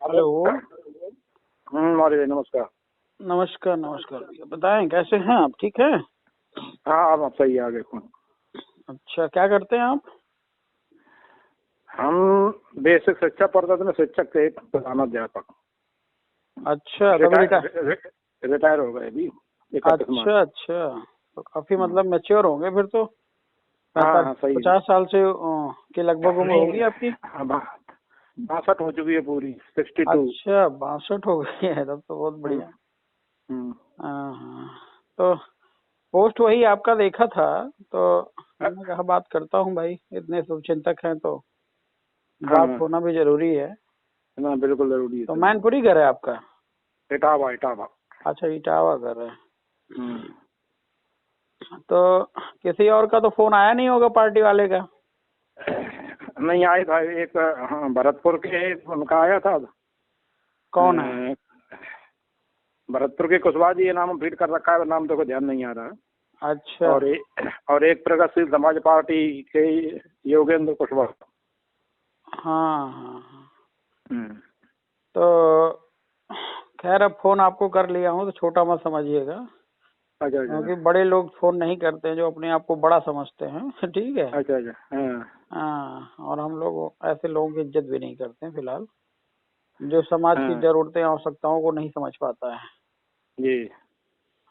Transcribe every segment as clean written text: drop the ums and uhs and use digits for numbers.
Hello. Maurya भाई नमस्कार। नमस्कार नमस्कार भैया, बताएं कैसे हैं आप? ठीक है। हाँ अब सही आ गए फोन। अच्छा, क्या करते हैं आप? हम बेसिक शिक्षा पढ़ते थे, शिक्षक थे, प्रधानाध्यापक। अच्छा, तभी रिटायर हो गए अभी 31 मार्च। अच्छा अच्छा, तो काफी मतलब मैच्योर होंगे फिर तो। हाँ हाँ सही है। 50 साल से के लगभग उम्र नहीं, होगी आपकी। हाँ, 62 हो चुकी है पूरी, 62। अच्छा, 62 हो गई है, तब तो बहुत हम्म, बढ़िया। हम्म। हाँ हाँ। तो पोस्ट वही आपका देखा था, तो मैंने कहा बात करता हूँ भाई, इतने शुभचिंतक हैं तो बात हाँ होना भी जरूरी है। ना, बिल्कुल जरूरी है तो सही। मैनपुरी घर है आपका? इटावा इटावा। अच्छा, इटावा घर है। हम्म। तो किसी और का तो फोन आया नहीं होगा पार्टी वाले का? नहीं आए था एक, हाँ भरतपुर के उनका आया था। कौन है? भरतपुर के कुशवाहा जी, ये नाम फीड कर रखा है, नाम तो को ध्यान नहीं आ रहा है। अच्छा। और एक प्रगतिशील समाज पार्टी के योगेंद्र कुशवाहा। हाँ हाँ हाँ। हम्म। तो खैर, अब फोन आपको कर लिया हूँ तो छोटा मत समझिएगा, अच्छा क्योंकि अच्छा बड़े लोग फोन नहीं करते हैं जो अपने आप को बड़ा समझते हैं। ठीक है। अच्छा अच्छा। हाँ हाँ, और हम लोग ऐसे लोगों की इज्जत भी नहीं करते हैं फिलहाल, जो समाज की हाँ जरूरतें आवश्यकताओं को नहीं समझ पाता है। जी।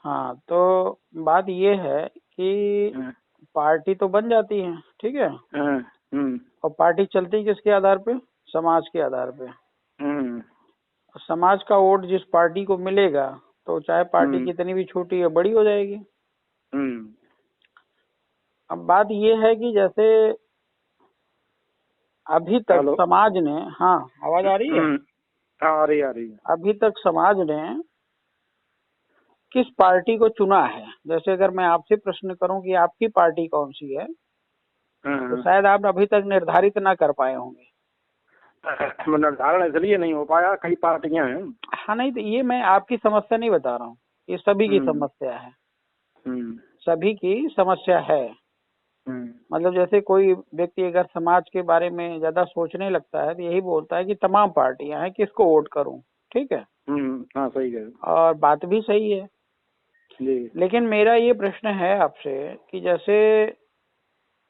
हाँ, तो बात ये है कि हाँ पार्टी तो बन जाती है, ठीक है, हाँ। हम्म और पार्टी चलती किसके आधार पे? समाज के आधार पे। हम्म समाज का वोट जिस पार्टी को मिलेगा, तो चाहे पार्टी हम्म कितनी भी छोटी या बड़ी हो जाएगी। हम्म। अब बात ये है कि जैसे अभी तक हेलो। समाज ने, हाँ आवाज आ रही है, हम्म। हाँ आ रही है, आ रही है। अभी तक समाज ने किस पार्टी को चुना है? जैसे अगर मैं आपसे प्रश्न करूं कि आपकी पार्टी कौन सी है, तो हाँ शायद आप अभी तक निर्धारित ना कर पाए होंगे। निर्धारण इसलिए नहीं हो पाया, कई पार्टियां हैं। हाँ, नहीं तो ये मैं आपकी समस्या नहीं बता रहा हूँ, ये सभी की हम्म समस्या है। हम्म सभी की समस्या है। हम्म। मतलब जैसे कोई व्यक्ति अगर समाज के बारे में ज्यादा सोचने लगता है तो यही बोलता है कि तमाम पार्टियां हैं, किसको वोट करूं। ठीक है, हाँ सही है और बात भी सही है। जी। लेकिन मेरा ये प्रश्न है आपसे कि जैसे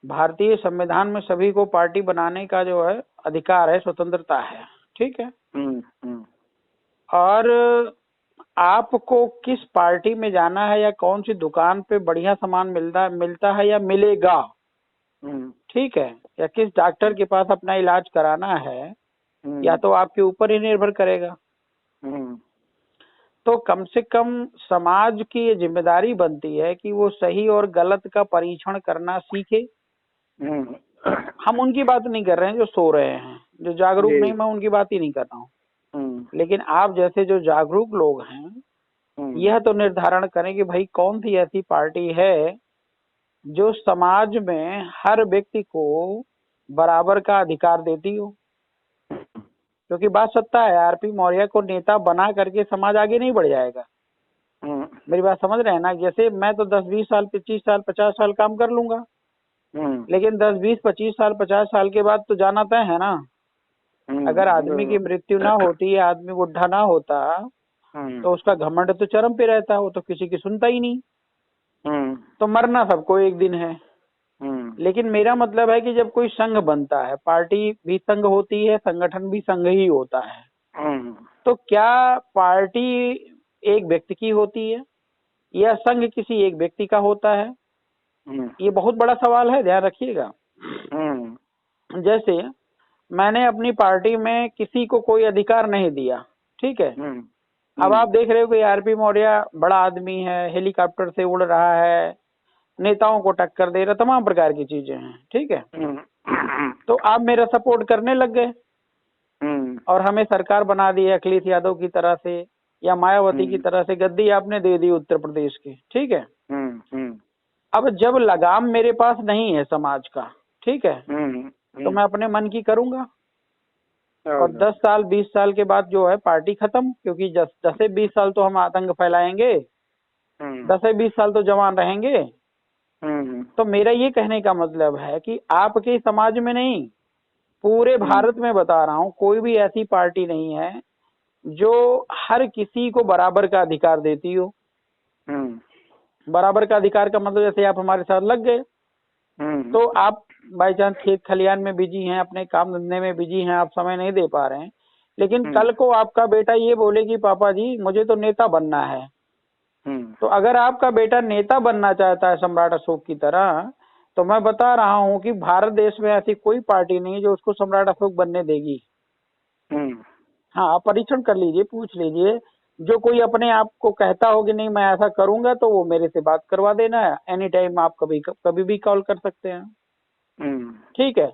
भारतीय संविधान में सभी को पार्टी बनाने का जो है अधिकार है, स्वतंत्रता है, ठीक है, हम्म। और आपको किस पार्टी में जाना है, या कौन सी दुकान पे बढ़िया सामान मिलता है या मिलेगा, हम्म ठीक है, या किस डॉक्टर के पास अपना इलाज कराना है, या हम्म तो आपके ऊपर ही निर्भर करेगा। हम्म तो कम से कम समाज की ये जिम्मेदारी बनती है कि वो सही और गलत का परीक्षण करना सीखे। हम्म। हम उनकी बात नहीं कर रहे हैं जो सो रहे हैं, जो जागरूक जी। नहीं, मैं उनकी बात ही नहीं कर रहा हूँ। हम्म लेकिन आप जैसे जो जागरूक लोग हैं, हम्म यह तो निर्धारण करें कि भाई कौन सी ऐसी पार्टी है जो समाज में हर व्यक्ति को बराबर का अधिकार देती हो। क्योंकि बात सत्ता है, आरपी मौर्य को नेता बना करके समाज आगे नहीं बढ़ जाएगा। हम्म मेरी बात समझ रहे हैं ना? जैसे मैं तो 10-20 साल, 25 साल, 50 साल काम कर लूंगा, लेकिन 10-20-25 साल, 50 साल के बाद तो जाना तय है ना। अगर आदमी की मृत्यु ना होती या आदमी बुढ़ा ना होता, हम्म तो उसका घमंड तो चरम पे रहता, वो तो किसी की सुनता ही नहीं। हम्म तो मरना सबको एक दिन है। हम्म लेकिन मेरा मतलब है कि जब कोई संघ बनता है, पार्टी भी संघ होती है, संगठन भी संघ ही होता है, हम्म तो क्या पार्टी एक व्यक्ति की होती है या संघ किसी एक व्यक्ति का होता है? ये बहुत बड़ा सवाल है, ध्यान रखिएगा। हम्म जैसे मैंने अपनी पार्टी में किसी को कोई अधिकार नहीं दिया, ठीक है, अब आप देख रहे हो कि आरपी मौर्य बड़ा आदमी है, हेलीकॉप्टर से उड़ रहा है, नेताओं को टक्कर दे रहा, तमाम प्रकार की चीजें हैं, ठीक है, तो आप मेरा सपोर्ट करने लग गए और हमें सरकार बना दी अखिलेश यादव की तरह से या मायावती की तरह से, गद्दी आपने दे दी उत्तर प्रदेश की, ठीक है। अब जब लगाम मेरे पास नहीं है समाज का, ठीक है, तो मैं अपने मन की करूंगा, और 10 साल 20 साल के बाद जो है पार्टी खत्म, क्योंकि 10 से 20 साल तो हम आतंक फैलाएंगे, 10 से 20 साल तो जवान रहेंगे। तो मेरा ये कहने का मतलब है कि आपके समाज में नहीं, पूरे भारत में बता रहा हूँ, कोई भी ऐसी पार्टी नहीं है जो हर किसी को बराबर का अधिकार देती हो। बराबर का अधिकार का मतलब जैसे आप हमारे साथ लग गए, तो आप बाई चांस खेत खलियान में बिजी हैं, अपने काम धंधे में बिजी हैं, आप समय नहीं दे पा रहे हैं, लेकिन कल को आपका बेटा ये बोले कि पापा जी मुझे तो नेता बनना है, तो अगर आपका बेटा नेता बनना चाहता है सम्राट अशोक की तरह, तो मैं बता रहा हूं कि भारत देश में ऐसी कोई पार्टी नहीं जो उसको सम्राट अशोक बनने देगी। हाँ, आप परीक्षण कर लीजिए, पूछ लीजिए, जो कोई अपने आप को कहता हो कि नहीं मैं ऐसा करूंगा, तो वो मेरे से बात करवा देना है, एनी टाइम आप कभी भी कॉल कर सकते हैं। ठीक है।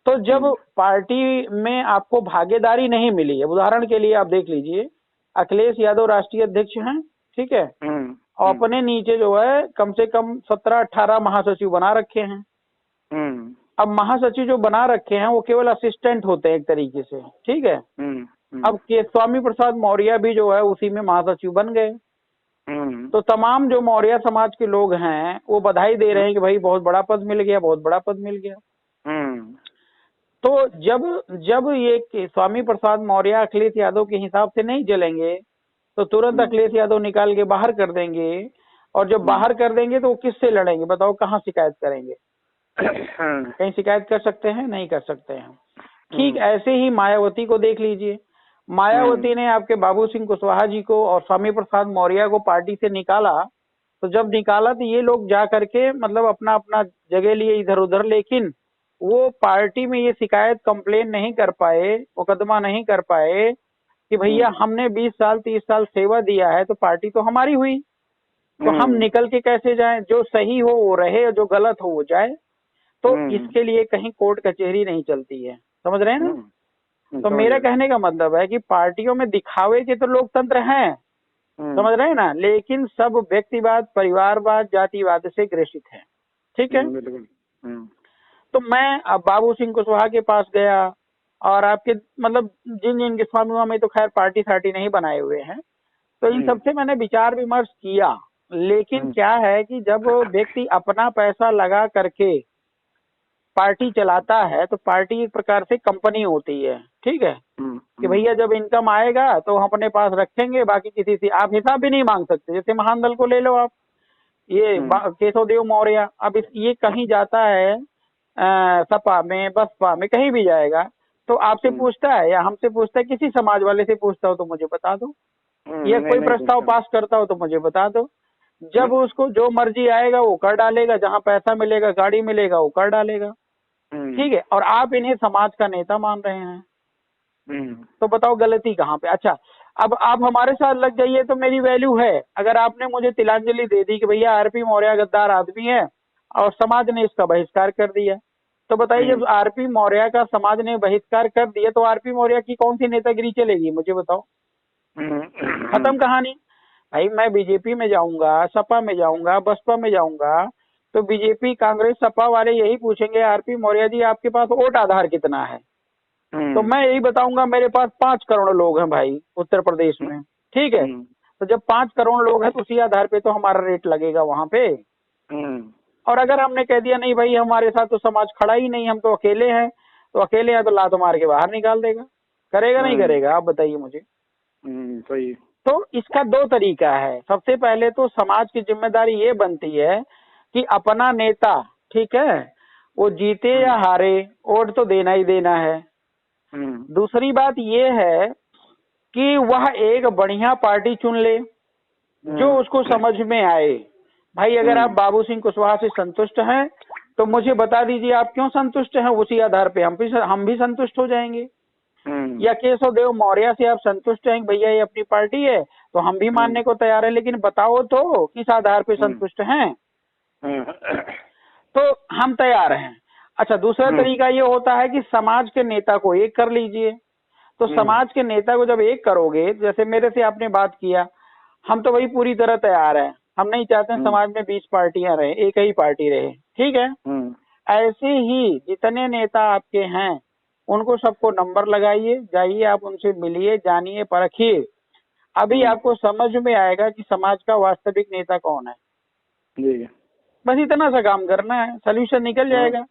तो जब पार्टी में आपको भागीदारी नहीं मिली है, उदाहरण के लिए आप देख लीजिए, अखिलेश यादव राष्ट्रीय अध्यक्ष हैं, ठीक है, और अपने नीचे जो है कम से कम 17-18 महासचिव बना रखे हैं। अब महासचिव जो बना रखे हैं वो केवल असिस्टेंट होते हैं एक तरीके से, ठीक है। अब के स्वामी प्रसाद मौर्य भी जो है उसी में महासचिव बन गए। तो तमाम जो मौर्य समाज के लोग हैं वो बधाई दे रहे हैं कि भाई बहुत बड़ा पद मिल गया, बहुत बड़ा पद मिल गया। तो जब ये स्वामी प्रसाद मौर्य अखिलेश यादव के हिसाब से नहीं चलेंगे, तो तुरंत अखिलेश यादव निकाल के बाहर कर देंगे, और जब बाहर कर देंगे तो वो किससे लड़ेंगे बताओ, कहाँ शिकायत करेंगे? कहीं शिकायत कर सकते हैं? नहीं कर सकते हैं। ठीक ऐसे ही मायावती को देख लीजिए, मायावती ने आपके बाबू सिंह कुशवाहा जी को और स्वामी प्रसाद मौर्य को पार्टी से निकाला, तो जब निकाला तो ये लोग जा करके मतलब अपना अपना जगह लिए इधर उधर, लेकिन वो पार्टी में ये शिकायत कंप्लेन नहीं कर पाए, मुकदमा नहीं कर पाए कि भैया हमने 20 साल 30 साल सेवा दिया है तो पार्टी तो हमारी हुई, तो हम निकल के कैसे जाएं? जो सही हो वो रहे और जो गलत हो वो जाए। तो इसके लिए कहीं कोर्ट कचहरी नहीं चलती है, समझ रहे हैं ना? तो मेरा कहने का मतलब है कि पार्टियों में दिखावे के तो लोकतंत्र हैं, समझ रहे हैं ना, लेकिन सब व्यक्तिवाद, परिवारवाद, जातिवाद से ग्रसित है। ठीक है। तो मैं अब बाबू सिंह कुशवाहा के पास गया, और आपके मतलब जिन जिन के स्वामी में तो खैर पार्टी सार्टी नहीं बनाए हुए हैं, तो इन सबसे मैंने विचार विमर्श किया। लेकिन क्या है कि जब व्यक्ति अपना पैसा लगा करके पार्टी चलाता है, तो पार्टी एक प्रकार से कंपनी होती है, ठीक है, कि भैया जब इनकम आएगा तो हम अपने पास रखेंगे, बाकी किसी से आप हिसाब भी नहीं मांग सकते। जैसे महान दल को ले लो आप, ये केशव देव मौर्य, अब ये कहीं जाता है सपा में, बसपा में, कहीं भी जाएगा तो आपसे पूछता है या हमसे पूछता है, किसी समाज वाले से पूछता हो तो मुझे बता दो, या कोई प्रस्ताव पास करता हो तो मुझे बता दो। जब उसको जो मर्जी आएगा वो कर डालेगा, जहाँ पैसा मिलेगा, गाड़ी मिलेगा, वो कर डालेगा, ठीक है। और आप इन्हें समाज का नेता मान रहे हैं, तो बताओ गलती कहाँ पे? अच्छा, अब आप हमारे साथ लग जाइए तो मेरी वैल्यू है। अगर आपने मुझे तिलांजलि दे दी कि भैया आरपी मौर्य गद्दार आदमी है और समाज ने इसका बहिष्कार कर दिया, तो बताइए जब आरपी मौर्य का समाज ने बहिष्कार कर दिया तो आरपी मौर्य की कौन सी नेतागिरी चलेगी, मुझे बताओ? खत्म कहानी। भाई मैं बीजेपी में जाऊंगा, सपा में जाऊंगा, बसपा में जाऊंगा, तो बीजेपी कांग्रेस सपा वाले यही पूछेंगे आरपी मौर्य जी आपके पास वोट आधार कितना है, तो मैं यही बताऊंगा मेरे पास 5 करोड़ लोग हैं भाई उत्तर प्रदेश में, ठीक है। तो जब 5 करोड़ लोग हैं तो उसी आधार पे तो हमारा रेट लगेगा वहां पे। और अगर हमने कह दिया नहीं भाई हमारे साथ तो समाज खड़ा ही नहीं, हम तो अकेले हैं, तो अकेले हैं तो लात मार के बाहर निकाल देगा, करेगा नहीं करेगा? आप बताइए मुझे। सही। तो इसका 2 तरीका है। सबसे पहले तो समाज की जिम्मेदारी ये बनती है कि अपना नेता, ठीक है, वो जीते या हारे वोट तो देना ही देना है। दूसरी बात ये है कि वह एक बढ़िया पार्टी चुन ले जो उसको समझ में आए। भाई अगर आप बाबू सिंह कुशवाहा से संतुष्ट हैं तो मुझे बता दीजिए आप क्यों संतुष्ट हैं, उसी आधार पे हम भी संतुष्ट हो जाएंगे। या केशव देव मौर्य से आप संतुष्ट हैं भैया ये अपनी पार्टी है, तो हम भी मानने को तैयार है, लेकिन बताओ तो किस आधार पे संतुष्ट हैं, तो हम तैयार हैं। अच्छा, दूसरा तरीका ये होता है कि समाज के नेता को एक कर लीजिए। तो समाज के नेता को जब एक करोगे, जैसे मेरे से आपने बात किया, हम तो वही पूरी तरह तैयार हैं, हम नहीं चाहते हैं समाज में 20 पार्टियां रहे, एक ही पार्टी रहे, ठीक है। ऐसे ही जितने नेता आपके हैं उनको सबको नंबर लगाइए, जाइए आप उनसे मिलिए, जानिए, परखिए, अभी आपको समझ में आएगा कि समाज का वास्तविक नेता कौन है। बस इतना सा काम करना है, सोल्यूशन निकल जाएगा।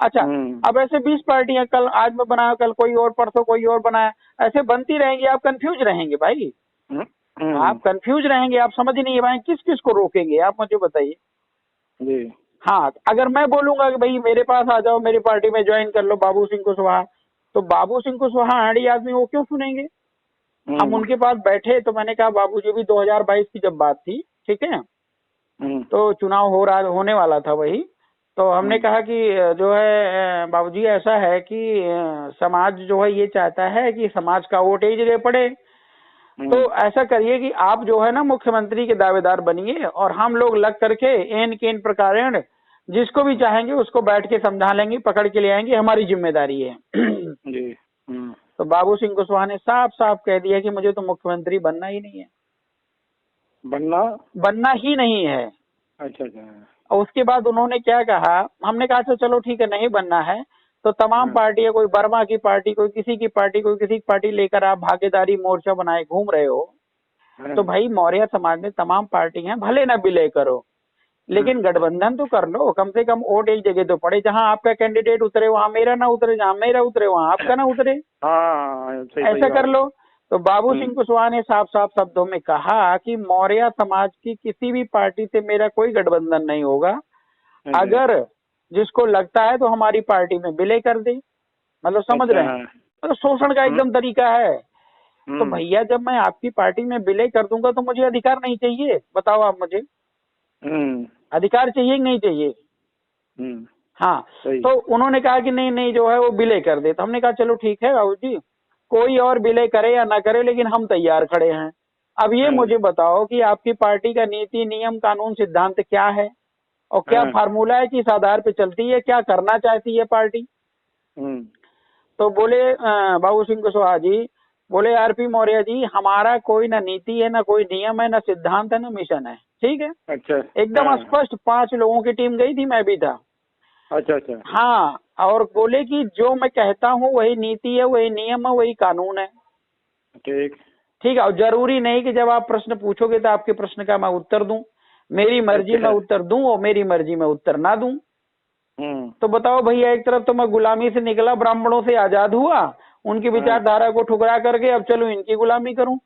अच्छा, अब ऐसे 20 पार्टियां, कल आज मैं बनाया, कल कोई और, परसों कोई और बनाया, ऐसे बनती रहेंगी, आप कंफ्यूज रहेंगे भाई। आप कंफ्यूज रहेंगे, आप समझ ही नहीं पाएंगे किस किस को रोकेंगे, आप मुझे बताइए जी। हाँ, अगर मैं बोलूंगा कि भाई मेरे पास आ जाओ, मेरी पार्टी में ज्वाइन कर लो बाबू सिंह कुशवाहा, तो बाबू सिंह कुशवाहा आड़ी आदमी, वो क्यों सुनेंगे। हम उनके पास बैठे तो मैंने कहा बाबूजी, भी 2022 की जब बात थी, ठीक है, तो चुनाव होने वाला था वही, तो हमने कहा कि जो है बाबूजी ऐसा है कि समाज जो है ये चाहता है कि समाज का वोट एक जगह पड़े, तो ऐसा करिए कि आप जो है ना मुख्यमंत्री के दावेदार बनिए, और हम लोग लग करके एन केन प्रकारेण जिसको भी चाहेंगे उसको बैठ के समझा लेंगे, पकड़ के ले आएंगे, हमारी जिम्मेदारी है। जी। तो बाबू सिंह कुशवाहा ने साफ साफ कह दिया कि मुझे तो मुख्यमंत्री बनना ही नहीं है, बनना ही नहीं है। अच्छा अच्छा। और उसके बाद उन्होंने क्या कहा, हमने कहा अच्छा चलो ठीक है, नहीं बनना है तो तमाम पार्टियां, कोई वर्मा की पार्टी, कोई किसी की पार्टी, कोई किसी की पार्टी लेकर आप भागीदारी मोर्चा बनाए घूम रहे हो, तो भाई मौर्य समाज में तमाम पार्टी हैं, भले ना विलय करो लेकिन गठबंधन तो कर लो, कम से कम वोट एक जगह तो पड़े, जहां आपका कैंडिडेट उतरे वहां मेरा ना उतरे, जहां मेरा उतरे वहां आपका ना उतरे, ऐसा कर लो। तो बाबू सिंह कुशवाहा ने साफ साफ शब्दों में कहा कि मौर्य समाज की किसी भी पार्टी से मेरा कोई गठबंधन नहीं होगा, अगर जिसको लगता है तो हमारी पार्टी में विलय कर दे, मतलब समझ रहे हैं, मतलब शोषण का एकदम तरीका है। तो भैया जब मैं आपकी पार्टी में विलय कर दूंगा तो मुझे अधिकार नहीं चाहिए, बताओ आप मुझे, अधिकार चाहिए कि नहीं चाहिए। हाँ, तो उन्होंने कहा कि नहीं नहीं जो है वो विलय कर दे, तो हमने कहा चलो ठीक है बाबू जी, कोई और विलय करे या ना करे लेकिन हम तैयार खड़े हैं। अब ये मुझे बताओ कि आपकी पार्टी का नीति नियम कानून सिद्धांत क्या है, और क्या फार्मूला है कि इस आधार पे चलती है, क्या करना चाहती है पार्टी। तो बोले बाबू सिंह कुशवाहा जी, बोले आरपी मौर्य जी, हमारा कोई ना नीति है, ना कोई नियम है, ना सिद्धांत है, ना मिशन है, ठीक है। अच्छा। एकदम स्पष्ट, 5 लोगों की टीम गई थी, मैं भी था। अच्छा अच्छा। हाँ, और बोले कि जो मैं कहता हूँ वही नीति है, वही नियम है, वही कानून है। ठीक है, और जरूरी नहीं कि जब आप प्रश्न पूछोगे तो आपके प्रश्न का मैं उत्तर दूं, मेरी मर्जी में उत्तर दूं और मेरी मर्जी में उत्तर ना दूं। तो बताओ भैया, एक तरफ तो मैं गुलामी से निकला, ब्राह्मणों से आजाद हुआ, उनकी विचारधारा को ठुकरा करके अब चलो इनकी गुलामी करूं,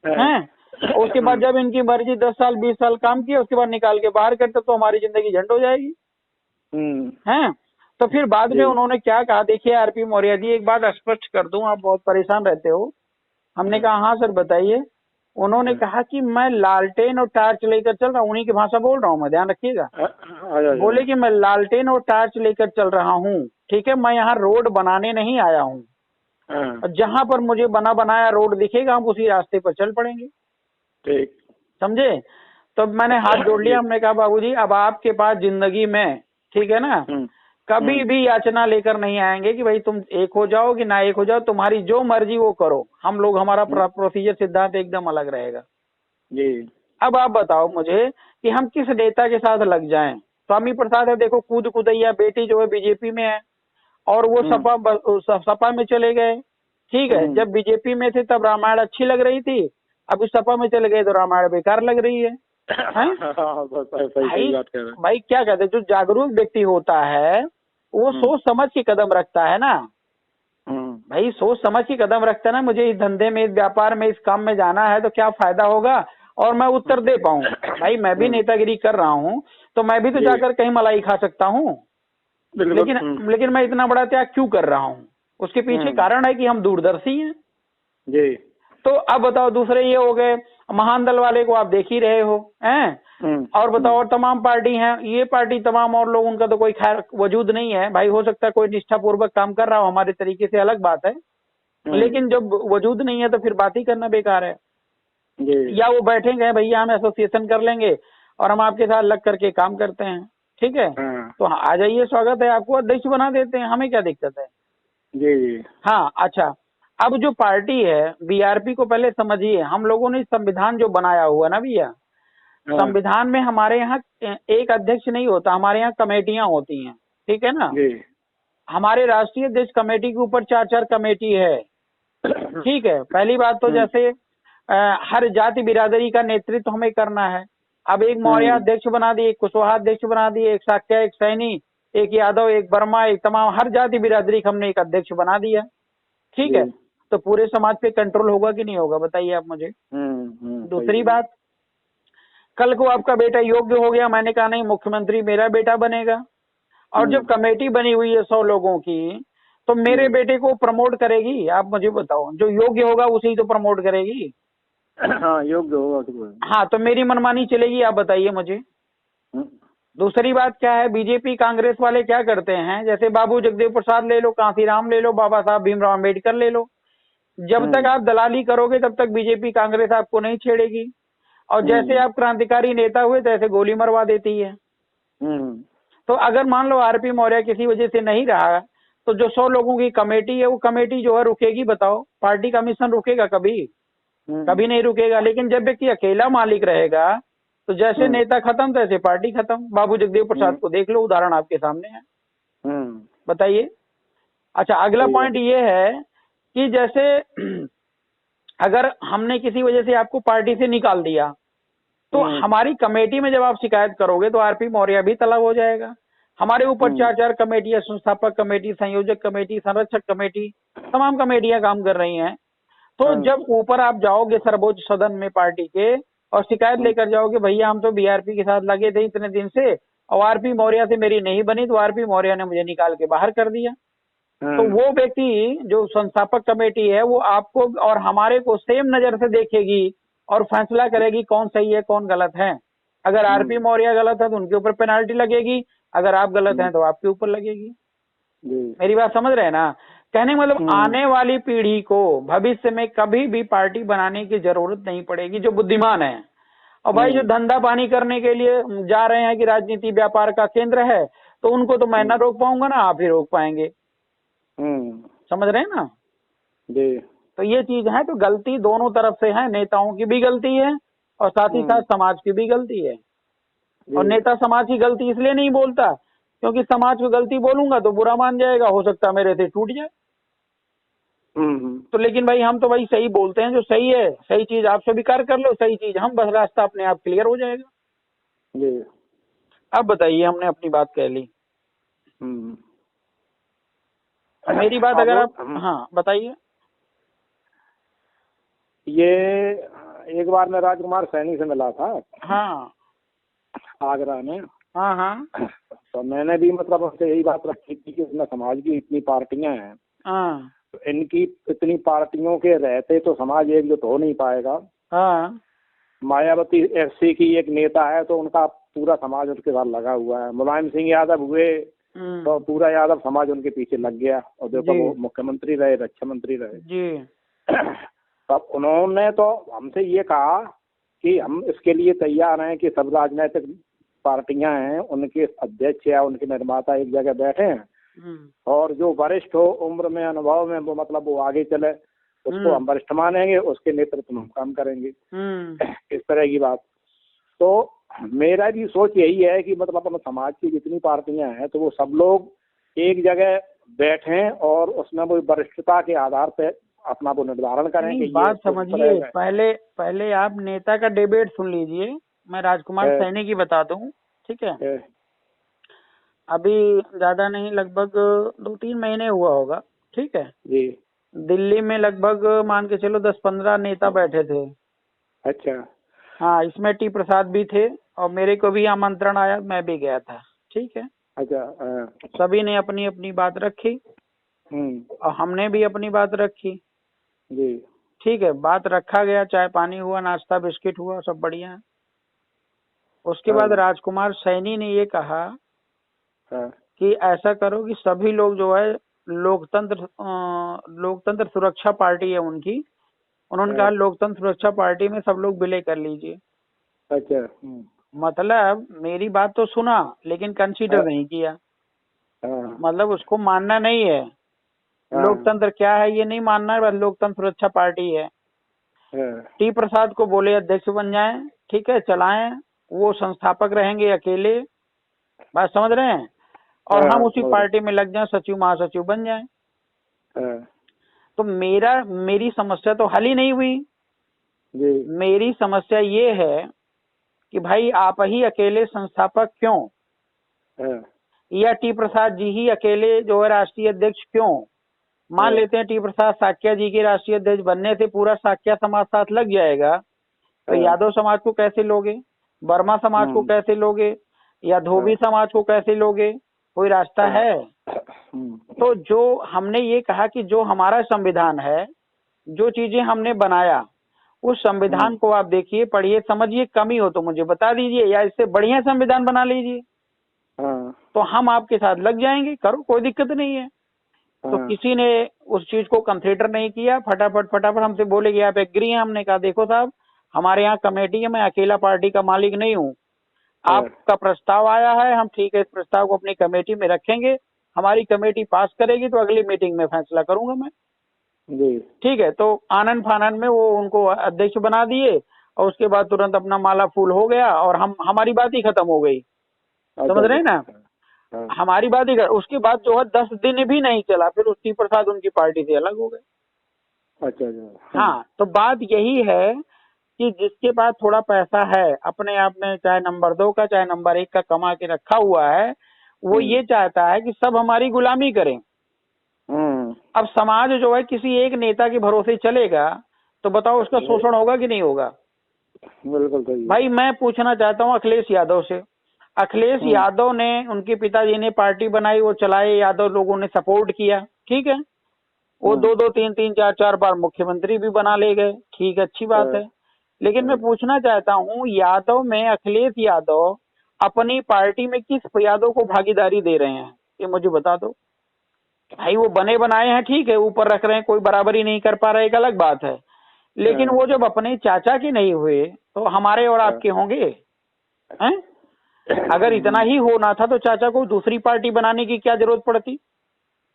हैं। उसके बाद जब इनकी मर्जी 10 साल 20 साल काम किया, उसके बाद निकाल के बाहर करते तो हमारी जिंदगी झंड हो जाएगी, हैं। तो फिर बाद में उन्होंने क्या कहा, देखिए आरपी मौर्य जी, एक बात स्पष्ट कर दूं, आप बहुत परेशान रहते हो। हमने कहा हाँ सर बताइए। उन्होंने कहा कि मैं लालटेन और टार्च लेकर चल रहा हूँ, उन्हीं की भाषा बोल रहा हूँ मैं, ध्यान रखिएगा। बोले कि मैं लालटेन और टार्च लेकर चल रहा हूँ, ठीक है, मैं यहाँ रोड बनाने नहीं आया हूँ, जहाँ पर मुझे बना बनाया रोड दिखेगा हम उसी रास्ते पर चल पड़ेंगे, ठीक, समझे। तो मैंने हाथ जोड़ लिया, हमने कहा बाबूजी अब आपके पास जिंदगी में, ठीक है ना, कभी भी याचना लेकर नहीं आएंगे कि भाई तुम एक हो जाओ कि ना एक हो जाओ, तुम्हारी जो मर्जी वो करो, हम लोग, हमारा प्रोसीजर सिद्धांत एकदम अलग रहेगा जी। अब आप बताओ मुझे कि हम किस नेता के साथ लग जाएं। स्वामी प्रसाद है, देखो कूद कुदैया बेटी जो है बीजेपी में है, और वो सपा में चले गए, ठीक है। जब बीजेपी में थे तब रामायण अच्छी लग रही थी, अभी सपा में चले गए तो रामायण बेकार लग रही है। भाई क्या कहते हैं, जो जागरूक व्यक्ति होता है वो सोच समझ के कदम रखता है ना, भाई सोच समझ के कदम रखता है ना, मुझे इस धंधे में, इस व्यापार में, इस काम में जाना है तो क्या फायदा होगा और मैं उत्तर दे पाऊँ। भाई मैं भी नेतागिरी कर रहा हूँ तो मैं भी तो जाकर कहीं मलाई खा सकता हूँ, लेकिन मैं इतना बड़ा त्याग क्यों कर रहा हूँ, उसके पीछे कारण है कि हम दूरदर्शी हैं जी। तो अब बताओ, दूसरे ये हो गए, महान दल वाले को आप देख ही रहे हो, हैं। और बताओ, और तमाम पार्टी हैं, ये पार्टी तमाम और लोग, उनका तो कोई खैर वजूद नहीं है। भाई हो सकता है कोई निष्ठापूर्वक काम कर रहा हो हमारे तरीके से, अलग बात है, लेकिन जब वजूद नहीं है तो फिर बात ही करना बेकार है जी। या वो बैठेंगे भैया हम एसोसिएशन कर लेंगे और हम आपके साथ लग करके काम करते हैं, ठीक है, तो आ जाइए, स्वागत है, आपको अध्यक्ष बना देते हैं, हमें क्या दिक्कत है जी जी। हाँ, अच्छा, अब जो पार्टी है बीआरपी को पहले समझिए, हम लोगों ने संविधान जो बनाया हुआ ना भैया, संविधान में हमारे यहाँ एक अध्यक्ष नहीं होता, हमारे यहाँ कमेटियां होती हैं, ठीक है ना जी। हमारे राष्ट्रीय अध्यक्ष कमेटी के ऊपर 4-4 कमेटी है, ठीक है। पहली बात तो जैसे हर जाति बिरादरी का नेतृत्व तो हमें करना है। अब एक मौर्य अध्यक्ष बना दिए, एक कुशवाहा अध्यक्ष बना दिए, एक साक्य, एक सैनी, एक यादव, एक वर्मा, एक तमाम हर जाति बिरादरी का हमने एक अध्यक्ष बना दिया, ठीक है। तो पूरे समाज पे कंट्रोल होगा कि नहीं होगा, बताइए आप मुझे। दूसरी बात, कल को आपका बेटा योग्य हो गया, मैंने कहा नहीं मुख्यमंत्री मेरा बेटा बनेगा, और जब कमेटी बनी हुई है 100 लोगों की, तो मेरे बेटे को प्रमोट करेगी? आप मुझे बताओ, जो योग्य होगा उसी तो प्रमोट करेगी। हाँ, योग्य होगा तो। हाँ, तो मेरी मनमानी चलेगी? आप बताइए मुझे। दूसरी बात क्या है, बीजेपी कांग्रेस वाले क्या करते हैं, जैसे बाबू जगदेव प्रसाद ले लो, कांसीराम ले लो, बाबा साहब भीमराव अम्बेडकर ले लो, जब तक आप दलाली करोगे तब तक बीजेपी कांग्रेस आपको नहीं छेड़ेगी, और जैसे आप क्रांतिकारी नेता हुए तैसे गोली मरवा देती है। तो अगर मान लो आरपी मौर्य किसी वजह से नहीं रहा, तो जो 100 लोगों की कमेटी है, वो कमेटी जो है रुकेगी? बताओ, पार्टी का मिशन रुकेगा कभी? कभी नहीं रुकेगा। लेकिन जब व्यक्ति अकेला मालिक रहेगा, तो जैसे नेता खत्म तैसे पार्टी खत्म। बाबू जगदेव प्रसाद को देख लो, उदाहरण आपके सामने है। बताइए। अच्छा, अगला पॉइंट ये है कि जैसे अगर हमने किसी वजह से आपको पार्टी से निकाल दिया, तो हमारी कमेटी में जब आप शिकायत करोगे तो आरपी मौर्य भी तलब हो जाएगा। हमारे ऊपर 4-4 कमेटियां, संस्थापक कमेटी, संयोजक कमेटी, संरक्षक कमेटी, तमाम कमेटियां काम कर रही हैं। तो जब ऊपर आप जाओगे सर्वोच्च सदन में पार्टी के, और शिकायत लेकर जाओगे, भैया हम तो बीआरपी के साथ लगे थे इतने दिन से, और आरपी मौर्य से मेरी नहीं बनी, तो आरपी मौर्य ने मुझे निकाल के बाहर कर दिया, तो वो व्यक्ति जो संस्थापक कमेटी है वो आपको और हमारे को सेम नजर से देखेगी और फैसला करेगी कौन सही है कौन गलत है। अगर आरपी मौर्य गलत है तो उनके ऊपर पेनाल्टी लगेगी, अगर आप गलत हैं तो आपके ऊपर लगेगी। मेरी बात समझ रहे हैं ना? कहने मतलब आने वाली पीढ़ी को भविष्य में कभी भी पार्टी बनाने की जरूरत नहीं पड़ेगी, जो बुद्धिमान है। और भाई जो धंधा पानी करने के लिए जा रहे हैं कि राजनीति व्यापार का केंद्र है, तो उनको तो मैं ना रोक पाऊंगा ना आप ही रोक पाएंगे। समझ रहे हैं ना जी। तो ये चीज है, तो गलती दोनों तरफ से है, नेताओं की भी गलती है और साथ ही साथ समाज की भी गलती है। और नेता समाज की गलती इसलिए नहीं बोलता क्योंकि समाज की गलती बोलूंगा तो बुरा मान जाएगा, हो सकता है मेरे से टूट जाए। तो लेकिन भाई हम तो भाई सही बोलते हैं, जो सही है, सही चीज आप स्वीकार कर लो, सही चीज हम, बस रास्ता अपने आप क्लियर हो जाएगा जी। अब बताइए, हमने अपनी बात कह ली। मेरी बात अगर आप, हाँ बताइए। ये एक बार मैं राजकुमार सैनी से मिला था, हाँ आगरा में। हाँ हाँ। तो मैंने भी मतलब उससे यही बात रखी थी कि इसमें समाज की इतनी पार्टियां हैं, हाँ तो इनकी इतनी पार्टियों के रहते तो समाज एकजुट हो नहीं पाएगा। हाँ। मायावती एससी की एक नेता है तो उनका पूरा समाज उसके साथ लगा हुआ है। मुलायम सिंह यादव हुए तो पूरा यादव समाज उनके पीछे लग गया, और देखो वो मुख्यमंत्री रहे, रक्षा मंत्री रहे जी। तब उन्होंने तो हमसे ये कहा कि हम इसके लिए तैयार हैं कि सब राजनीतिक पार्टियां हैं उनके अध्यक्ष या उनके निर्माता एक जगह बैठे हैं, और जो वरिष्ठ हो उम्र में, अनुभव में, वो मतलब वो आगे चले, उसको हम वरिष्ठ मानेंगे, उसके नेतृत्व में हम काम करेंगे, इस तरह की बात। तो मेरा भी सोच यही है कि मतलब अपने समाज की जितनी पार्टियां हैं तो वो सब लोग एक जगह बैठें और उसमें वो वरिष्ठता के आधार पे अपना वो निर्धारण करें कि बात समझिए। पहले आप नेता का डिबेट सुन लीजिए। मैं राजकुमार सैनी की बता दूं, ठीक है? अभी ज्यादा नहीं, लगभग 2-3 महीने हुआ होगा, ठीक है जी। दिल्ली में लगभग मान के चलो 10-15 नेता बैठे थे। अच्छा। हाँ, इसमें टी प्रसाद भी थे और मेरे को भी आमंत्रण आया, मैं भी गया था, ठीक है। अच्छा। सभी ने अपनी अपनी बात रखी और हमने भी अपनी बात रखी जी। ठीक है, बात रखा गया, चाय पानी हुआ, नाश्ता बिस्किट हुआ, सब बढ़िया है। उसके बाद राजकुमार सैनी ने ये कहा कि ऐसा करो कि सभी लोग जो है लोकतंत्र सुरक्षा पार्टी है उनकी, उन्होंने कहा लोकतंत्र सुरक्षा पार्टी में सब लोग विलय कर लीजिए। अच्छा। मतलब मेरी बात तो सुना लेकिन कंसीडर नहीं किया, मतलब उसको मानना नहीं है। लोकतंत्र क्या है ये नहीं मानना है, बस लोकतंत्र सुरक्षा पार्टी है। टी प्रसाद को बोले अध्यक्ष बन जाएं, ठीक है चलाएं, वो संस्थापक रहेंगे अकेले, बात समझ रहे हैं, और हम उसी पार्टी में लग जाएं, सचिव महासचिव बन जाएं। तो मेरी समस्या तो हल ही नहीं हुई जी। मेरी समस्या ये है कि भाई आप ही अकेले संस्थापक क्यों? या टी प्रसाद जी ही अकेले जो है राष्ट्रीय अध्यक्ष क्यों? मान लेते हैं टी प्रसाद साक्या जी के राष्ट्रीय अध्यक्ष बनने से पूरा साक्या समाज साथ लग जाएगा, तो यादव समाज को कैसे लोगे, वर्मा समाज को कैसे लोगे, या धोबी समाज को कैसे लोगे? कोई रास्ता है? तो जो हमने ये कहा कि जो हमारा संविधान है, जो चीजें हमने बनाया, उस संविधान को आप देखिए, पढ़िए, समझिए, कमी हो तो मुझे बता दीजिए, या इससे बढ़िया संविधान बना लीजिए, तो हम आपके साथ लग जाएंगे, करो, कोई दिक्कत नहीं है। तो किसी ने उस चीज को कंसिडर नहीं किया, फटाफट हमसे बोले कि आप एग्री हैं। हमने कहा देखो साहब, हमारे यहाँ कमेटी है, मैं अकेला पार्टी का मालिक नहीं हूँ, आपका प्रस्ताव आया है, हम ठीक है इस प्रस्ताव को अपनी कमेटी में रखेंगे, हमारी कमेटी पास करेगी तो अगली मीटिंग में फैसला करूंगा मैं। ठीक है, तो आनन फानन में वो उनको अध्यक्ष बना दिए, और उसके बाद तुरंत अपना माला फूल हो गया, और हमारी बात ही खत्म हो गई। समझ रहे हैं ना? हमारी बात ही उसके बाद जो है 10 दिन भी नहीं चला, फिर उसी प्रसाद उनकी पार्टी से अलग हो गए। अच्छा। हाँ, तो बात यही है कि जिसके पास थोड़ा पैसा है, अपने आप में चाहे नंबर 2 का चाहे नंबर 1 का कमा के रखा हुआ है, वो ये चाहता है कि सब हमारी गुलामी करें। अब समाज जो है किसी एक नेता के भरोसे चलेगा, तो बताओ उसका शोषण होगा कि नहीं होगा? बिल्कुल भाई, मैं पूछना चाहता हूँ अखिलेश यादव से। अखिलेश यादव ने, उनके पिताजी ने पार्टी बनाई, वो चलाए, यादव लोगों ने सपोर्ट किया, ठीक है, वो 2-2, 3-3, 4-4 बार मुख्यमंत्री भी बना ले गए, ठीक है, अच्छी बात है। लेकिन मैं पूछना चाहता हूँ, यादव में अखिलेश यादव अपनी पार्टी में किस यादव को भागीदारी दे रहे हैं, ये मुझे बता दो भाई। वो बने बनाए हैं, ठीक है, ऊपर रख रहे हैं, कोई बराबरी नहीं कर पा रहे, एक अलग बात है, लेकिन वो जब अपने चाचा के नहीं हुए तो हमारे और आपके होंगे हैं? अगर इतना ही होना था तो चाचा को दूसरी पार्टी बनाने की क्या जरूरत पड़ती?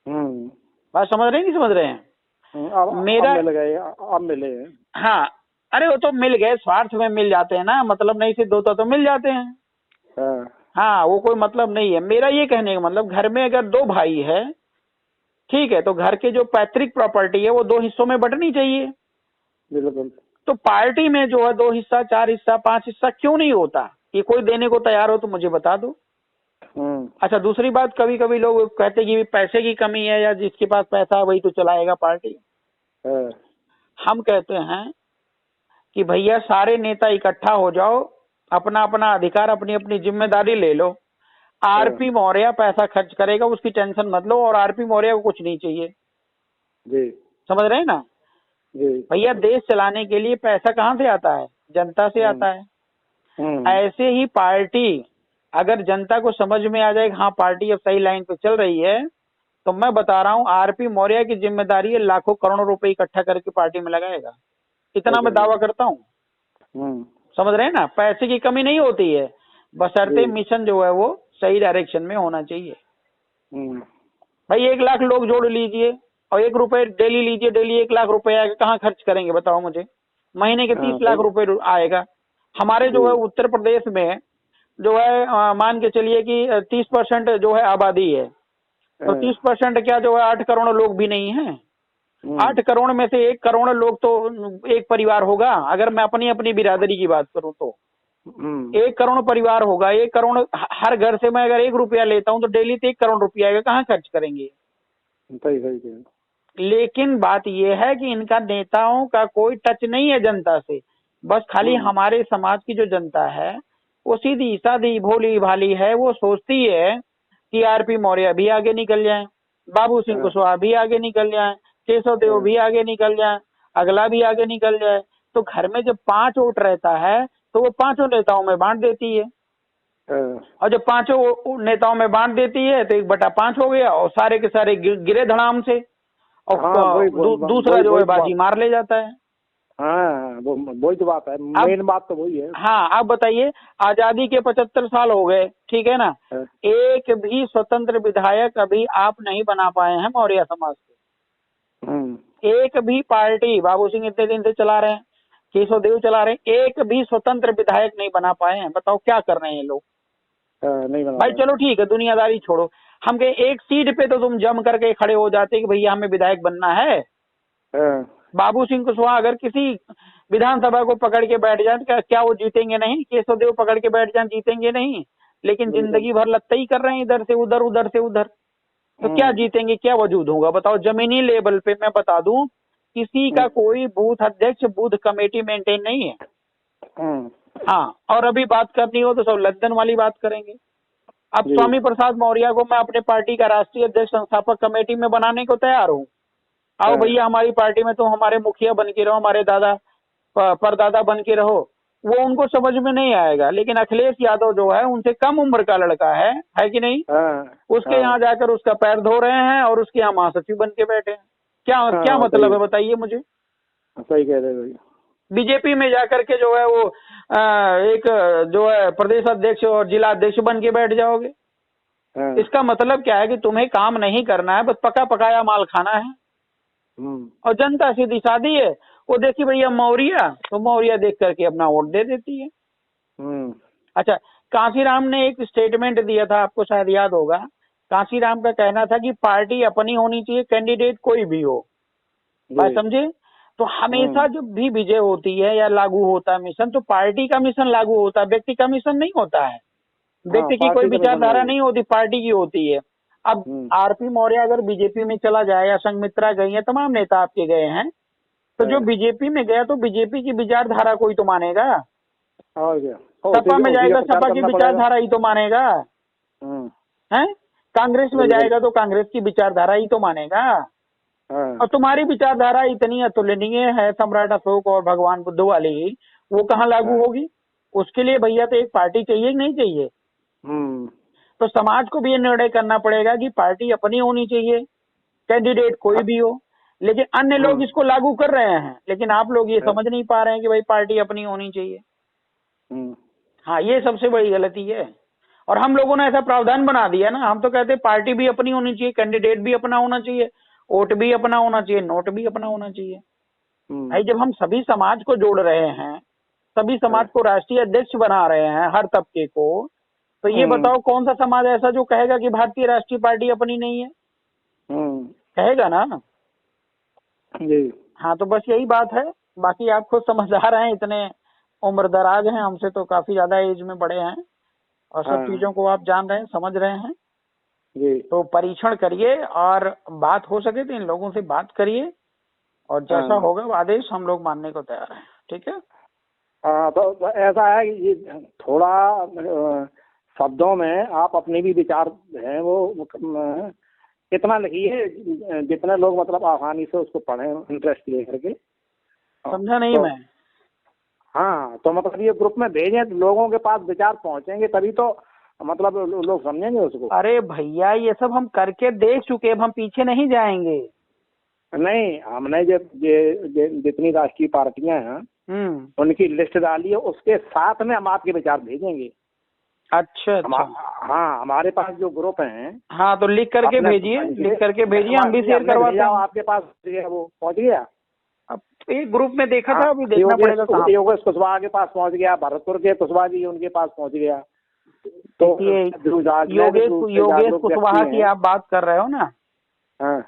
बात समझ रहे हैं, नहीं समझ रहे हैं? मेरा अब मिले। हाँ, अरे वो तो मिल गए, स्वार्थ में मिल जाते हैं ना, मतलब नहीं सिद्ध होता तो मिल जाते हैं। हाँ, वो कोई मतलब नहीं है। मेरा ये कहने का मतलब, घर में अगर 2 भाई है, ठीक है, तो घर के जो पैतृक प्रॉपर्टी है वो 2 हिस्सों में बंटनी चाहिए। बिल्कुल। तो पार्टी में जो है 2 हिस्सा, 4 हिस्सा, 5 हिस्सा क्यों नहीं होता? ये कोई देने को तैयार हो तो मुझे बता दो। अच्छा, दूसरी बात, कभी कभी लोग कहते कि पैसे की कमी है, या जिसके पास पैसा है वही तो चलाएगा पार्टी। हम कहते हैं कि भैया सारे नेता इकट्ठा हो जाओ, अपना अपना अधिकार, अपनी अपनी जिम्मेदारी ले लो। आरपी मौर्य पैसा खर्च करेगा, उसकी टेंशन मत लो, और आरपी मौर्य को कुछ नहीं चाहिए। जी, समझ रहे हैं ना? भैया देश चलाने के लिए पैसा कहाँ से आता है? जनता से आता है। ऐसे ही पार्टी, अगर जनता को समझ में आ जाए कि हाँ पार्टी अब सही लाइन पे चल रही है, तो मैं बता रहा हूँ आरपी मौर्य की जिम्मेदारी है लाखों करोड़ों रुपए इकट्ठा करके पार्टी में लगाएगा, इतना मैं दावा करता हूँ। समझ रहे हैं ना? पैसे की कमी नहीं होती है, बशर्ते मिशन जो है वो सही डायरेक्शन में होना चाहिए। भाई 1 लाख लोग जोड़ लीजिए और 1 रुपए डेली लीजिए, डेली 1 लाख रुपए आएगा, कहाँ खर्च करेंगे बताओ मुझे? महीने के 30 लाख रुपए आएगा। हमारे जो है उत्तर प्रदेश में जो है मान के चलिए कि 30% जो है आबादी है, तो 30% क्या जो है 8 करोड़ लोग भी नहीं है। 8 करोड़ में से 1 करोड़ लोग तो एक परिवार होगा। अगर मैं अपनी अपनी बिरादरी की बात करूं तो 1 करोड़ परिवार होगा। 1 करोड़ हर घर से मैं अगर 1 रुपया लेता हूं तो डेली तो 1 करोड़ रुपया आएगा, कहाँ खर्च करेंगे? लेकिन बात यह है कि इनका नेताओं का कोई टच नहीं है जनता से। बस खाली हमारे समाज की जो जनता है वो सीधी सादी भोली भाली है, वो सोचती है कि आरपी मौर्य भी आगे निकल जाए, बाबू सिंह कुशवाहा भी आगे निकल जाए, केशव देव भी आगे निकल जाए, अगला भी आगे निकल जाए। तो घर में जब 5 वोट रहता है तो वो 5 नेताओं में बांट देती है, और जब 5 नेताओं में बांट देती है तो 1/5 हो गया, और सारे के सारे गिरे धड़ाम से, और दूसरा जो है बाजी मार ले जाता है। हाँ, वही तो बात है, मेन बात तो वही है। हाँ, आप बताइए, आजादी के 75 साल हो गए, ठीक है ना, एक भी स्वतंत्र विधायक अभी आप नहीं बना पाए हैं मौर्य समाज से। एक भी पार्टी, बाबू सिंह इतने दिन से चला रहे हैं, केशव देव चला रहे हैं, एक भी स्वतंत्र विधायक नहीं बना पाए हैं। बताओ क्या कर रहे हैं लोग? नहीं बना भाई, चलो ठीक है, दुनियादारी छोड़ो, हम कहे एक सीट पे तो तुम जम करके खड़े हो जाते कि भैया हमें विधायक बनना है। बाबू सिंह कुशवाहा अगर किसी विधानसभा को पकड़ के बैठ जाए क्या वो जीतेंगे नहीं? केशव देव पकड़ के बैठ जाए जीतेंगे नहीं? लेकिन जिंदगी भर लत्तई कर रहे हैं, इधर से उधर उधर से उधर। तो क्या जीतेंगे, क्या वजूद होगा बताओ। जमीनी लेवल पे मैं बता दूं, किसी का कोई बूथ अध्यक्ष बूथ कमेटी मेंटेन नहीं है। हाँ, और अभी बात करनी हो तो सब लंदन वाली बात करेंगे। अब स्वामी प्रसाद मौर्य को मैं अपने पार्टी का राष्ट्रीय अध्यक्ष संस्थापक कमेटी में बनाने को तैयार हूँ। आओ भैया हमारी पार्टी में, तो हमारे मुखिया बन के रहो, हमारे दादा परदादा बन के रहो। वो उनको समझ में नहीं आएगा। लेकिन अखिलेश यादव जो है उनसे कम उम्र का लड़का है कि नहीं? उसके यहाँ जाकर उसका पैर धो रहे हैं और उसके यहाँ महासचिव बन के बैठे हैं। क्या मतलब है बताइए मुझे। सही कह रहे हो भैया। बीजेपी में जाकर के जो है वो एक जो है प्रदेश अध्यक्ष और जिला अध्यक्ष बन के बैठ जाओगे। इसका मतलब क्या है कि तुम्हें काम नहीं करना है, बस पका पकाया माल खाना है। और जनता सीधी सादी है, वो देखी भैया मौर्य, तो मौर्य देख करके अपना वोट दे देती है। अच्छा, कांशीराम ने एक स्टेटमेंट दिया था, आपको शायद याद होगा। कांशीराम का कहना था कि पार्टी अपनी होनी चाहिए, कैंडिडेट कोई भी हो। बात समझे? तो हमेशा जब भी विजय होती है या लागू होता है मिशन, तो पार्टी का मिशन लागू होता है, व्यक्ति का मिशन नहीं होता है। व्यक्ति की कोई विचारधारा नहीं होती, पार्टी की होती है। अब आरपी मौर्य अगर बीजेपी में चला जाए, या संघमित्रा गई है, तमाम नेता आपके गए हैं, तो जो बीजेपी में गया तो बीजेपी की विचारधारा कोई तो मानेगा। सपा में जाएगा, सपा की विचारधारा ही तो मानेगा। है? कांग्रेस में जाएगा तो कांग्रेस की विचारधारा ही तो मानेगा। और तुम्हारी विचारधारा इतनी अतुलनीय है, सम्राट अशोक और भगवान बुद्ध वाली, वो कहाँ लागू होगी? उसके लिए भैया तो एक पार्टी चाहिए कि नहीं चाहिए? तो समाज को भी ये निर्णय करना पड़ेगा कि पार्टी अपनी होनी चाहिए, कैंडिडेट कोई भी हो। लेकिन अन्य लोग इसको लागू कर रहे हैं, लेकिन आप लोग ये समझ नहीं पा रहे हैं कि भाई पार्टी अपनी होनी चाहिए। हाँ, ये सबसे बड़ी गलती है। और हम लोगों ने ऐसा प्रावधान बना दिया ना, हम तो कहते हैं पार्टी भी अपनी होनी चाहिए, कैंडिडेट भी अपना होना चाहिए, वोट भी अपना होना चाहिए, नोट भी अपना होना चाहिए। भाई जब हम सभी समाज को जोड़ रहे हैं, सभी समाज को राष्ट्रीय अध्यक्ष बना रहे हैं, हर तबके को, तो ये बताओ कौन सा समाज ऐसा जो कहेगा कि भारतीय राष्ट्रीय पार्टी अपनी नहीं है? कहेगा ना जी। हाँ, तो बस यही बात है। बाकी आप खुद समझदार हैं, इतने उम्र दराज हैं, हमसे तो काफी ज्यादा एज में बड़े हैं, और सब चीजों को आप जान रहे हैं, समझ रहे हैं जी। तो परीक्षण करिए, और बात हो सके तो इन लोगों से बात करिए, और जैसा होगा आदेश हम लोग मानने को तैयार हैं। ठीक है? तो ऐसा है कि थोड़ा शब्दों में आप अपने भी विचार हैं वो इतना लिखिए जितने लोग मतलब आसानी से उसको पढ़ें, इंटरेस्ट लेकर के। समझा नहीं मैं? हाँ, तो मतलब ये ग्रुप में भेजें, लोगों के पास विचार पहुंचेंगे तभी तो मतलब लोग समझेंगे उसको। अरे भैया ये सब हम करके देख चुके, अब हम पीछे नहीं जाएंगे। नहीं, हमने जितनी राष्ट्रीय पार्टियां हैं उनकी लिस्ट डाली है, उसके साथ में हम आपके विचार भेजेंगे। अच्छा। हाँ, हमारे पास जो ग्रुप हैं। हाँ, तो लिख करके भेजिए, लिख करके भेजिए, हम भी शेयर करवाते हैं। आपके पास वो पहुंच गया? अब एक ग्रुप में देखा था, अभी देखना पड़ेगा। योगेश कुशवाहा के पास पहुंच गया, भरतपुर के कुशवाहा जी उनके पास पहुंच गया। तो योगेश कुशवाहा की आप बात कर रहे हो ना? हाँ।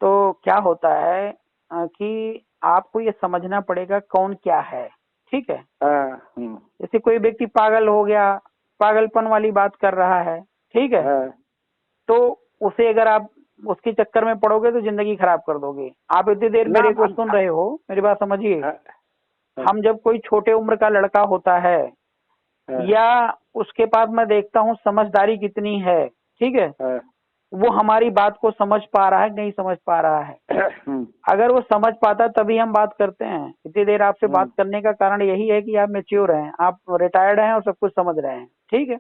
तो क्या होता है कि आपको ये समझना पड़ेगा कौन क्या है। ठीक है? जैसे कोई व्यक्ति पागल हो गया, पागलपन वाली बात कर रहा है, ठीक है, तो उसे अगर आप उसके चक्कर में पड़ोगे तो जिंदगी खराब कर दोगे। आप इतनी देर मेरे को सुन रहे हो, मेरी बात समझिए। हम जब कोई छोटे उम्र का लड़का होता है, या उसके पास मैं देखता हूँ समझदारी कितनी है, ठीक है, वो हमारी बात को समझ पा रहा है नहीं समझ पा रहा है। अगर वो समझ पाता तभी हम बात करते हैं। इतनी देर आपसे बात करने का कारण यही है कि आप मैच्योर हैं, आप रिटायर्ड हैं और सब कुछ समझ रहे हैं। ठीक है?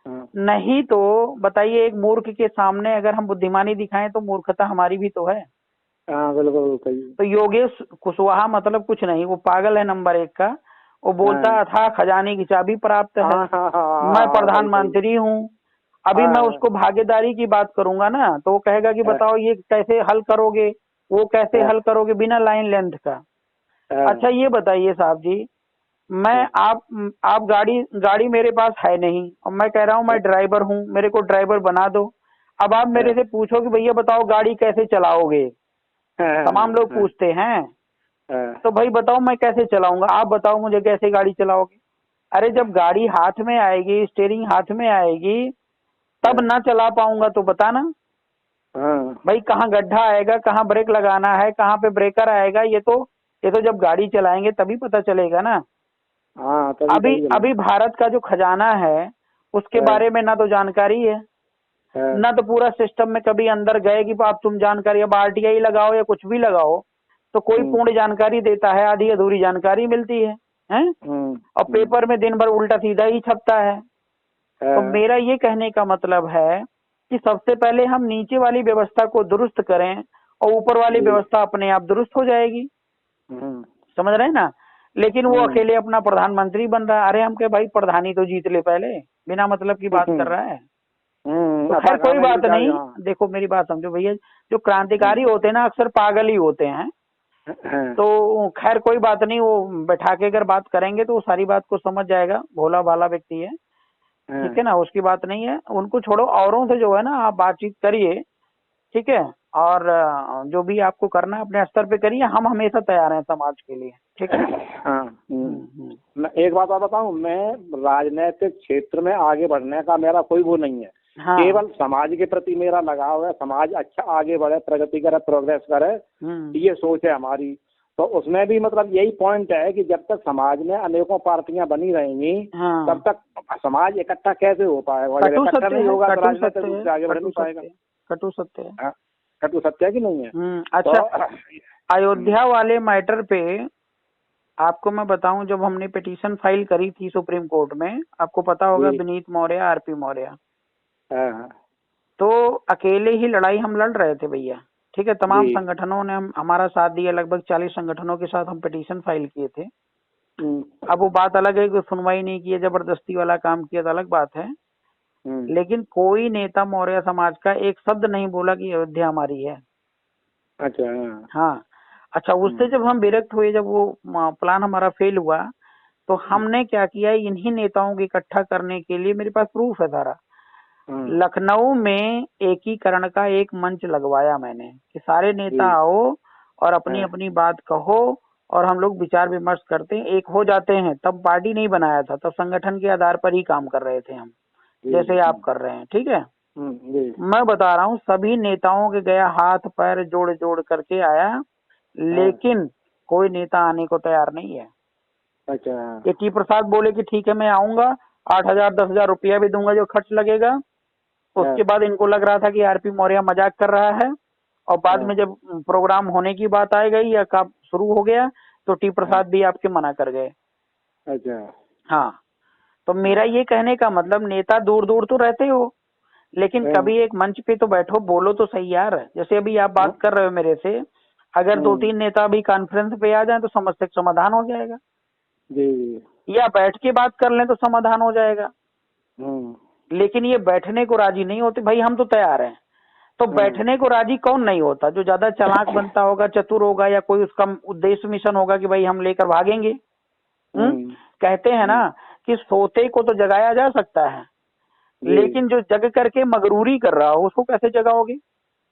नहीं तो बताइए, एक मूर्ख के सामने अगर हम बुद्धिमानी दिखाएं तो मूर्खता हमारी भी तो है। बिल्कुल। तो योगेश कुशवाहा मतलब कुछ नहीं, वो पागल है नंबर 1 का। वो बोलता था खजाने की चाबी प्राप्त है, मैं प्रधानमंत्री हूँ। अभी मैं उसको भागीदारी की बात करूंगा ना, तो वो कहेगा कि बताओ ये कैसे हल करोगे, वो कैसे हल करोगे बिना लाइन लेंथ का। अच्छा ये बताइए साहब जी, मैं आप गाड़ी मेरे पास है नहीं, और मैं कह रहा हूँ मैं ड्राइवर हूँ, मेरे को ड्राइवर बना दो। अब आप मेरे से पूछो कि भैया बताओ गाड़ी कैसे चलाओगे, तमाम लोग पूछते हैं। तो भाई बताओ मैं कैसे चलाऊंगा, आप बताओ मुझे कैसे गाड़ी चलाओगे। अरे जब गाड़ी हाथ में आएगी, स्टेयरिंग हाथ में आएगी, तब ना चला पाऊंगा तो बताना। भाई कहाँ गड्ढा आएगा, कहाँ ब्रेक लगाना है, कहाँ पे ब्रेकर आएगा, ये तो जब गाड़ी चलाएंगे तभी पता चलेगा ना। अभी भारत का जो खजाना है उसके बारे में ना तो जानकारी है, ना तो पूरा सिस्टम में कभी अंदर गए कि आप तुम जानकारी, अब आरटीआई लगाओ या कुछ भी लगाओ तो कोई पूर्ण जानकारी देता है, आधी अधूरी जानकारी मिलती है, हैं? और पेपर में दिन भर उल्टा सीधा ही छपता है। तो मेरा ये कहने का मतलब है कि सबसे पहले हम नीचे वाली व्यवस्था को दुरुस्त करें और ऊपर वाली व्यवस्था अपने आप दुरुस्त हो जाएगी। समझ रहे हैं ना। लेकिन वो अकेले अपना प्रधानमंत्री बन रहा है। अरे हम के भाई प्रधानी तो जीत ले पहले, बिना मतलब की बात कर रहा है। तो खैर कोई बात नहीं। देखो मेरी बात समझो भैया, जो क्रांतिकारी होते हैं ना अक्सर पागल ही होते हैं। तो खैर कोई बात नहीं, वो बैठा के अगर बात करेंगे तो वो सारी बात को समझ जाएगा, भोला भाला व्यक्ति है, ठीक है ना, उसकी बात नहीं है। उनको छोड़ो, औरों से जो है ना आप बातचीत करिए, ठीक है। और जो भी आपको करना है अपने स्तर पे करिए, हम हमेशा तैयार हैं समाज के लिए, ठीक है। मैं एक बात और बताऊं, मैं राजनीतिक क्षेत्र में आगे बढ़ने का मेरा कोई वो नहीं है। केवल समाज के प्रति मेरा लगाव है, समाज अच्छा आगे बढ़े, प्रगति करे, प्रोग्रेस करे, ये सोच है हमारी। तो उसमें भी मतलब यही पॉइंट है कि जब तक समाज में अनेकों पार्टियां बनी रहेंगी तब तक समाज इकट्ठा कैसे हो पाएगा। इकट्ठा नहीं होगा तो राजनीतिक आगे बढ़ नहीं पाएगा। कटु सत्य है। कटु सत्य है कि नहीं है। अच्छा, अयोध्या वाले मैटर पे आपको मैं बताऊं, जब हमने पिटीशन फाइल करी थी सुप्रीम कोर्ट में, आपको पता होगा विनीत मौर्य, आरपी मौर्य, तो अकेले ही लड़ाई हम लड़ रहे थे भैया, ठीक है। तमाम संगठनों ने हमारा साथ दिया, लगभग 40 संगठनों के साथ हम पिटीशन फाइल किए थे। अब वो बात अलग है कि सुनवाई नहीं की, जबरदस्ती वाला काम किया तो अलग बात है। लेकिन कोई नेता मौर्य समाज का एक शब्द नहीं बोला कि अयोध्या हमारी है। अच्छा। हाँ। अच्छा, उससे जब हम विरक्त हुए, जब वो प्लान हमारा फेल हुआ, तो हमने क्या किया, इन्हीं नेताओं को इकट्ठा करने के लिए, मेरे पास प्रूफ है सारा, लखनऊ में एकीकरण का एक मंच लगवाया मैंने कि सारे नेता आओ और अपनी अपनी बात कहो और हम लोग विचार विमर्श करते हैं, एक हो जाते हैं। तब पार्टी नहीं बनाया था, तब संगठन के आधार पर ही काम कर रहे थे हम, जैसे आप कर रहे हैं, ठीक है। मैं बता रहा हूँ, सभी नेताओं के गया, हाथ पैर जोड़ जोड़ करके आया, लेकिन कोई नेता आने को तैयार नहीं है। अच्छा। ये टी प्रसाद बोले कि ठीक है मैं आऊंगा, 8,000 10,000 रुपया भी दूंगा जो खर्च लगेगा। उसके बाद इनको लग रहा था कि आरपी मौर्य मजाक कर रहा है, और बाद में जब प्रोग्राम होने की बात आ गई या काम शुरू हो गया तो टी प्रसाद भी आपके मना कर गए। अच्छा। हाँ, तो मेरा ये कहने का मतलब, नेता दूर दूर तो रहते हो, लेकिन कभी एक मंच पे तो बैठो, बोलो तो सही यार। जैसे अभी आप बात कर रहे हो मेरे से, अगर 2-3 नेता भी कॉन्फ्रेंस पे आ जाए तो समस्या का समाधान हो जाएगा जी। या बैठ के बात कर लें तो समाधान हो जाएगा। लेकिन ये बैठने को राजी नहीं होते। भाई हम तो तैयार हैं, तो बैठने को राजी कौन नहीं होता? जो ज्यादा चालाक बनता होगा, चतुर होगा, या कोई उसका उद्देश्य मिशन होगा कि भाई हम लेकर भागेंगे। कहते हैं ना कि सोते को तो जगाया जा सकता है, लेकिन जो जग करके मगरूरी कर रहा हो उसको कैसे जगाओगे?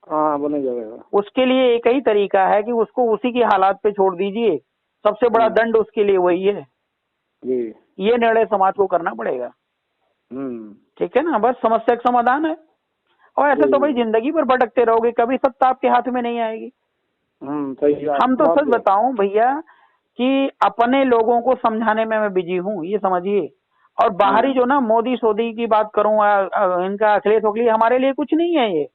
वो नहीं जगेगा। उसके लिए एक ही तरीका है कि उसको उसी की हालात पे छोड़ दीजिए, सबसे बड़ा दंड उसके लिए वही है। ये निर्णय समाज को करना पड़ेगा, ठीक है ना। बस समस्या का समाधान है। और ऐसे तो भाई जिंदगी भर भटकते रहोगे, कभी सत्ता आपके हाथ में नहीं आएगी। हम तो सच बताऊं भैया कि अपने लोगों को समझाने में मैं बिजी हूँ, ये समझिए। और बाहरी जो ना मोदी सोदी की बात करूं, इनका अखिलेश वखिलेश, हमारे लिए कुछ नहीं है ये।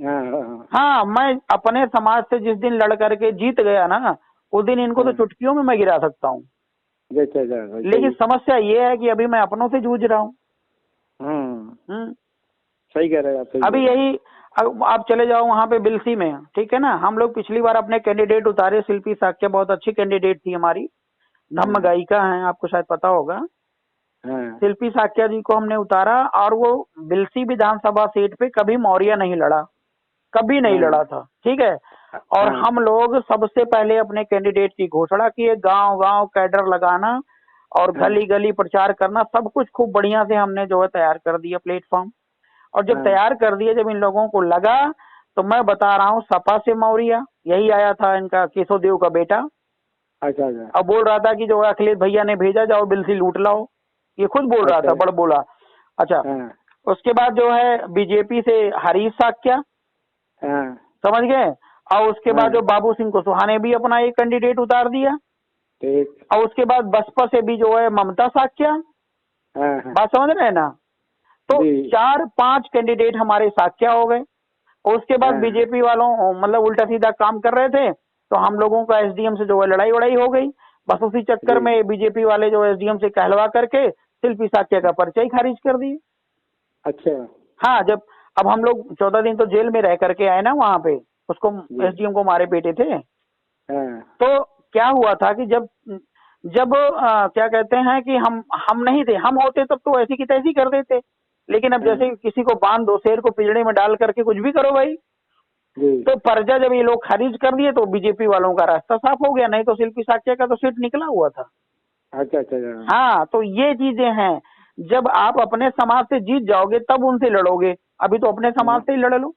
हाँ, मैं अपने समाज से जिस दिन लड़ करके जीत गया ना, उस दिन इनको तो चुटकियों में मैं गिरा सकता हूँ। लेकिन समस्या ये है कि अभी मैं अपनों से जूझ रहा हूँ। सही कह रहे हैं आप। अभी यही आप चले जाओ वहां पे बिलसी में, ठीक है ना। हम लोग पिछली बार अपने कैंडिडेट उतारे, शिल्पी साक्य बहुत अच्छी कैंडिडेट थी हमारी, धम्म गायिका हैं, आपको शायद पता होगा। शिल्पी साक्य जी को हमने उतारा, और वो बिलसी विधानसभा सीट पे कभी मौर्य नहीं लड़ा, कभी नहीं लड़ा था, ठीक है। और हम लोग सबसे पहले अपने कैंडिडेट की घोषणा किए, गांव गांव कैडर लगाना और गली गली प्रचार करना, सब कुछ खूब बढ़िया से हमने जो है तैयार कर दिया प्लेटफॉर्म। और जब तैयार कर दिया, जब इन लोगों को लगा, तो मैं बता रहा हूँ सपा से मौर्य, यही आया था इनका केशव देव का बेटा। अच्छा। अब बोल रहा था कि जो अखिलेश भैया ने भेजा, जाओ बिलसी लूट लाओ। ये खुद बोल रहा था, बड़ बोला। अच्छा, उसके बाद जो है बीजेपी से हरीश साक्या, समझ गए। और उसके बाद जो बाबू सिंह कुशवाहा ने भी अपना एक कैंडिडेट उतार दिया, और उसके बाद बसपा से भी जो है ममता साक्या, बात समझ रहे हैं ना। तो 4-5 कैंडिडेट हमारे साक्या हो गए। और उसके बाद बीजेपी वालों मतलब उल्टा सीधा काम कर रहे थे, तो हम लोगों का एसडीएम से जो है लड़ाई वड़ाई हो गई। बस उसी चक्कर में बीजेपी वाले जो एसडीएम से कहलवा करके शिल्पी साक्या का पर्चा ही खारिज कर दिए। अच्छा, हाँ, जब अब हम लोग 14 दिन तो जेल में रह करके आए ना वहां पे, उसको एसडीएम को मारे पेटे थे। तो क्या हुआ था कि जब जब क्या कहते हैं कि हम नहीं थे, हम होते तब तो ऐसी की तैसी कर देते। लेकिन अब जैसे किसी को बांध दो, शेर को पिंजड़े में डाल करके कुछ भी करो भाई। तो पर्चा जब ये लोग खारिज कर दिए तो बीजेपी वालों का रास्ता साफ हो गया, नहीं तो शिल्पी साक्या का तो सीट निकला हुआ था। अच्छा। हाँ, तो ये चीजें हैं, जब आप अपने समाज से जीत जाओगे तब उनसे लड़ोगे, अभी तो अपने समाज से ही लड़ लो।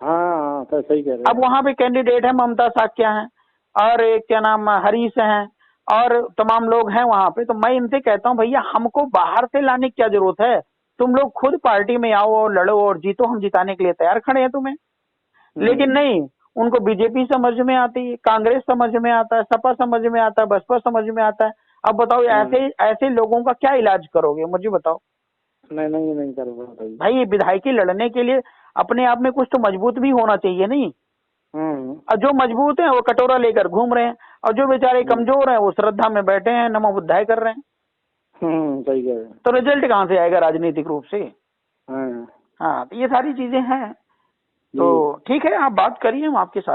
हाँ, तो सही कह रहे हैं। अब वहां पे कैंडिडेट है ममता साक्या है, और एक क्या नाम हरीश है, और तमाम लोग हैं वहां पे। तो मैं इनसे कहता हूँ भैया हमको बाहर से लाने की क्या जरूरत है, तुम लोग खुद पार्टी में आओ और लड़ो और जीतो, हम जिताने के लिए तैयार खड़े हैं तुम्हें। लेकिन नहीं, उनको बीजेपी समझ में आती है, कांग्रेस समझ में आता है, सपा समझ में आता है, बसपा समझ में आता है। अब बताओ ऐसे लोगों का क्या इलाज करोगे, मुझे बताओ। नहीं करूँगा भाई ये विधायकी लड़ने के लिए अपने आप में कुछ तो मजबूत भी होना चाहिए नहीं। और जो मजबूत है वो कटोरा लेकर घूम रहे हैं, और जो बेचारे कमजोर हैं वो श्रद्धा में बैठे हैं, नमो बुद्धाय कर रहे हैं। सही कह रहे हैं। तो रिजल्ट कहाँ से आएगा राजनीतिक रूप से। हाँ, तो ये सारी चीजें हैं। तो ठीक है, आप बात करिए, हम आपके साथ।